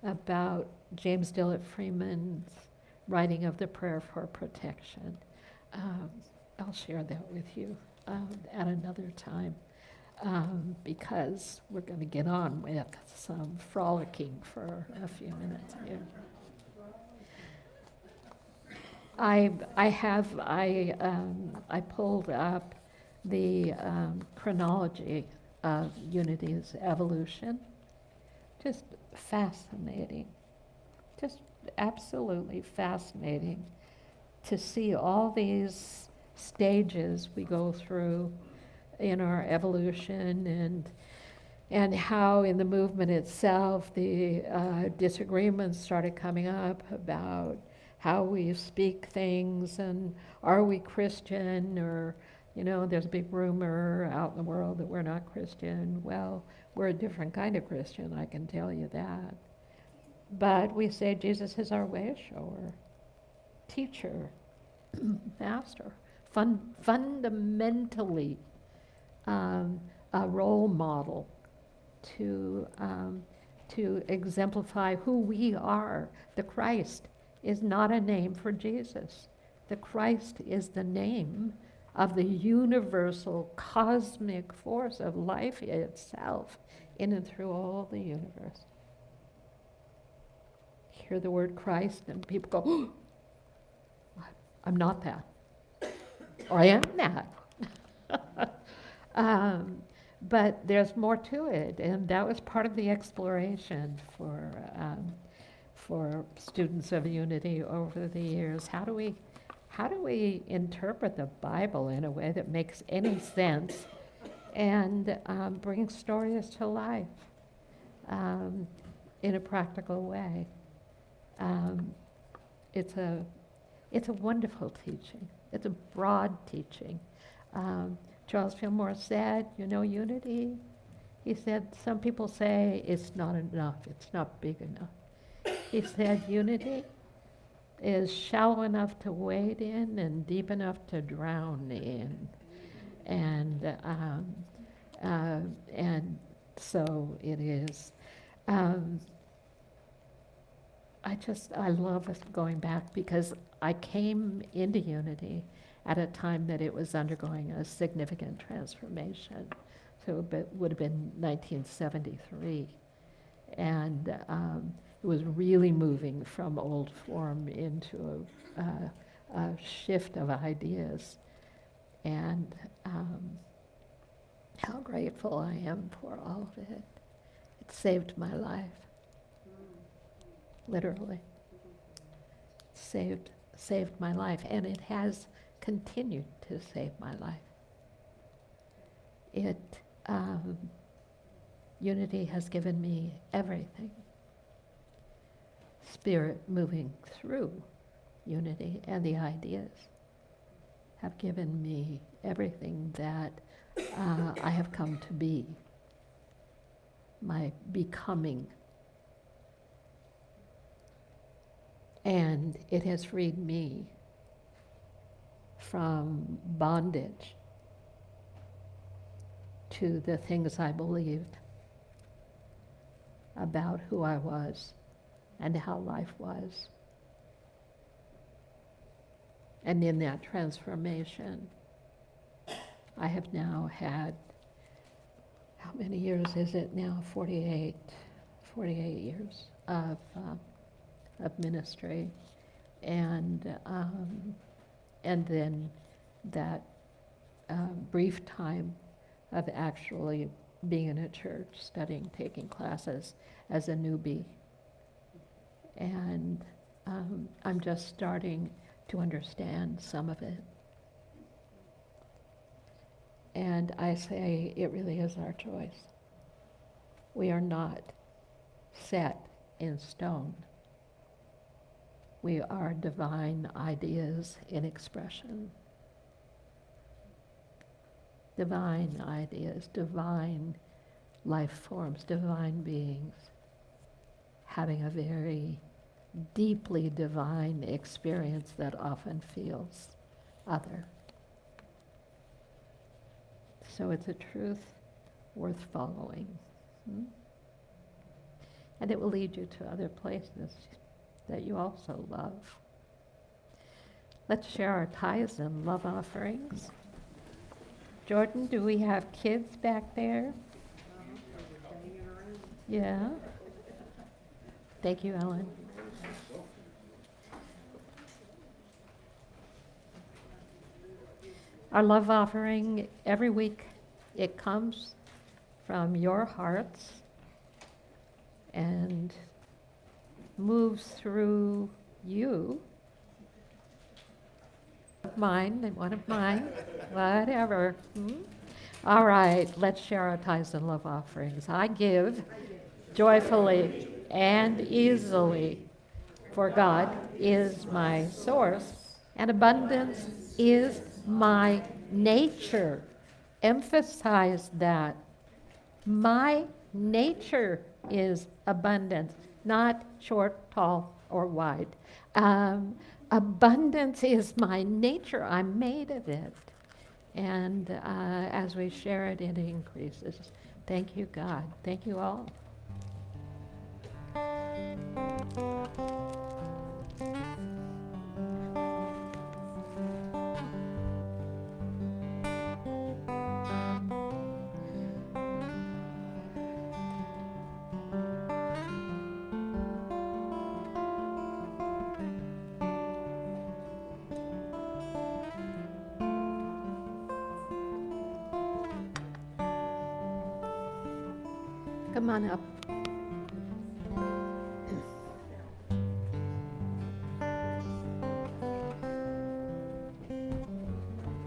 about James Dillard Freeman's writing of the prayer for protection. I'll share that with you at another time, because we're going to get on with some frolicking for a few minutes here. I pulled up the chronology of unity's evolution. Just fascinating, just absolutely fascinating to see all these stages we go through in our evolution, and how in the movement itself the disagreements started coming up about how we speak things, and are we Christian, or, you know, there's a big rumor out in the world that we're not Christian. Well, we're a different kind of Christian, I can tell you that. But we say Jesus is our way shower, teacher, master, fundamentally a role model to exemplify who we are, the Christ is not a name for Jesus. The Christ is the name of the universal cosmic force of life itself in and through all the universe. Hear the word Christ and people go, oh, I'm not that. Or I am that. But there's more to it, and that was part of the exploration for students of Unity over the years. How do we interpret the Bible in a way that makes any sense and bring stories to life in a practical way? It's a wonderful teaching. It's a broad teaching. Charles Fillmore said, unity, he said, some people say it's not enough, it's not big enough. He said, unity is shallow enough to wade in and deep enough to drown in. And so it is. I love going back because I came into Unity at a time that it was undergoing a significant transformation. So it would have been 1973. And it was really moving from old form into a shift of ideas. And how grateful I am for all of it. It saved my life. Literally. Saved my life, and it has continued to save my life. Unity has given me everything. Spirit moving through Unity and the ideas have given me everything that I have come to be, my becoming. And it has freed me from bondage to the things I believed about who I was and how life was. And in that transformation, I have now had, how many years is it now? 48 years of ministry, and then that brief time of actually being in a church, studying, taking classes as a newbie. And I'm just starting to understand some of it. And I say it really is our choice. We are not set in stone. We are divine ideas in expression. Divine ideas, divine life forms, divine beings, having a very deeply divine experience that often feels other. So it's a truth worth following. And it will lead you to other places that you also love. Let's share our tithes and love offerings. Jordan, do we have kids back there? Yeah. Thank you, Ellen. Our love offering, every week, it comes from your hearts and moves through you. One of mine, whatever. All right, let's share our tithes and love offerings. I give joyfully and easily, for God is my source, and abundance is my nature. Emphasize that. My nature is abundance, not short, tall, or wide. Abundance is my nature. I'm made of it. And as we share it, it increases. Thank you, God. Thank you all. Come on up.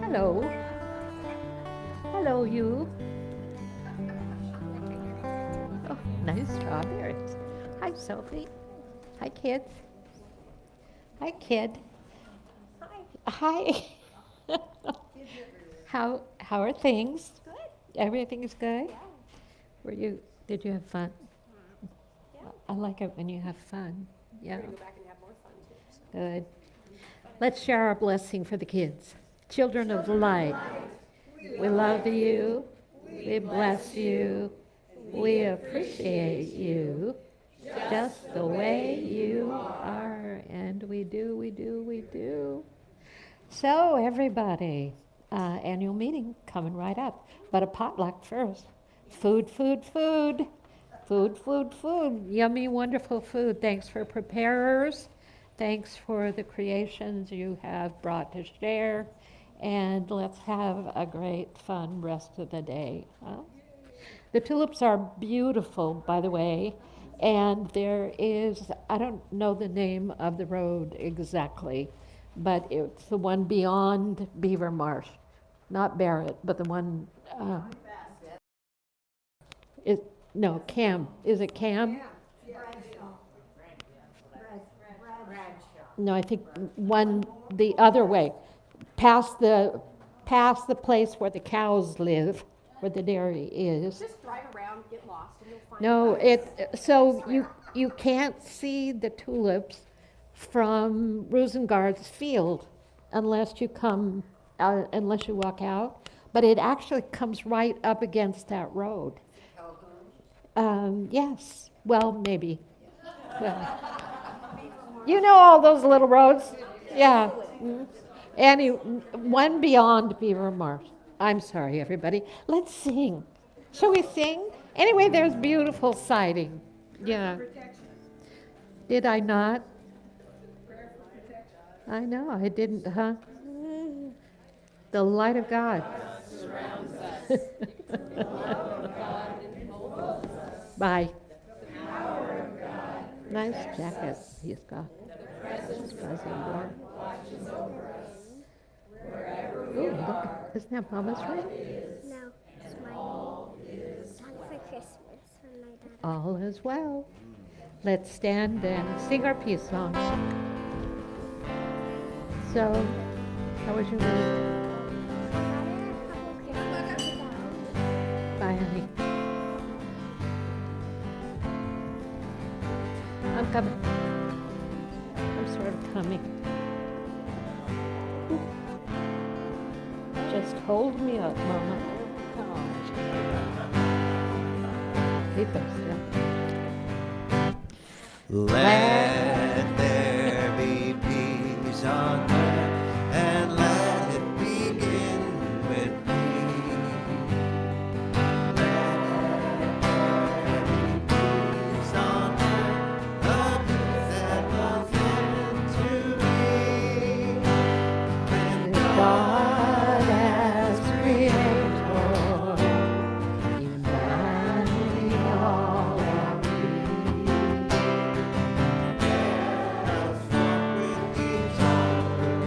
Hello. Hello, you. Oh, nice strawberries. Hi, Sophie. Hi, kid. Hi, kid. Hi. How are things? Good. Everything's good? Yeah. Did you have fun? Yeah. I like it when you have fun. Yeah. We're gonna go back and have more fun too. So. Good. Let's share our blessing for the kids. Children of light, we love you, we bless you, we appreciate you, just the way you are, and we do. So everybody, annual meeting coming right up, but a potluck first. Food. Yummy, wonderful food. Thanks for preparers. Thanks for the creations you have brought to share. And let's have a great, fun rest of the day. Huh? The tulips are beautiful, by the way. And there is, I don't know the name of the road exactly, but it's the one beyond Beaver Marsh. Not Barrett, but the one, no, Cam. Is it Cam? No, I think one the other way, past the place where the cows live, where the dairy is. Just drive around, get lost, and you'll find. No, it. so you can't see the tulips from Rosengard's field unless you walk out. But it actually comes right up against that road. Yes. Well, maybe. Well, you know all those little roads? Yeah. One beyond Beaver Marsh. I'm sorry, everybody. Let's sing. Shall we sing? Anyway, there's beautiful sighting. Yeah. Did I not? I know, I didn't, huh? The light of God. Bye. Nice jacket he's got. Ooh, look, isn't that Mama's ring? No, it's my song for Christmas from my dad. All is well. Let's stand and sing our peace song. So, how was your week? Bye, honey. I'm coming. I'm sort of coming. Just hold me up, Mama. Keep us still. Let there be peace on earth, and let it begin with me. Let there be peace on earth, the peace that was given to me. When God as creator, uniting all of me. with each other,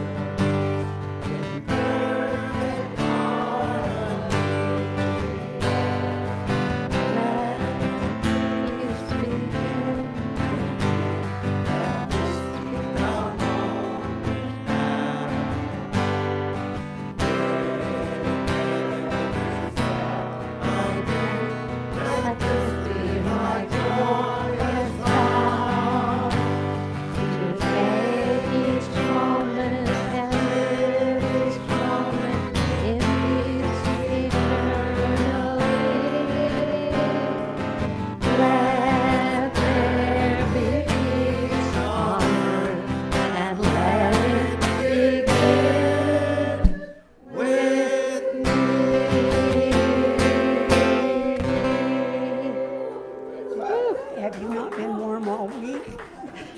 Have you not been warm all week?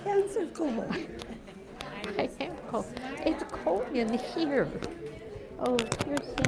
Hands are cold. I am cold. It's cold in here. Oh, you're saying.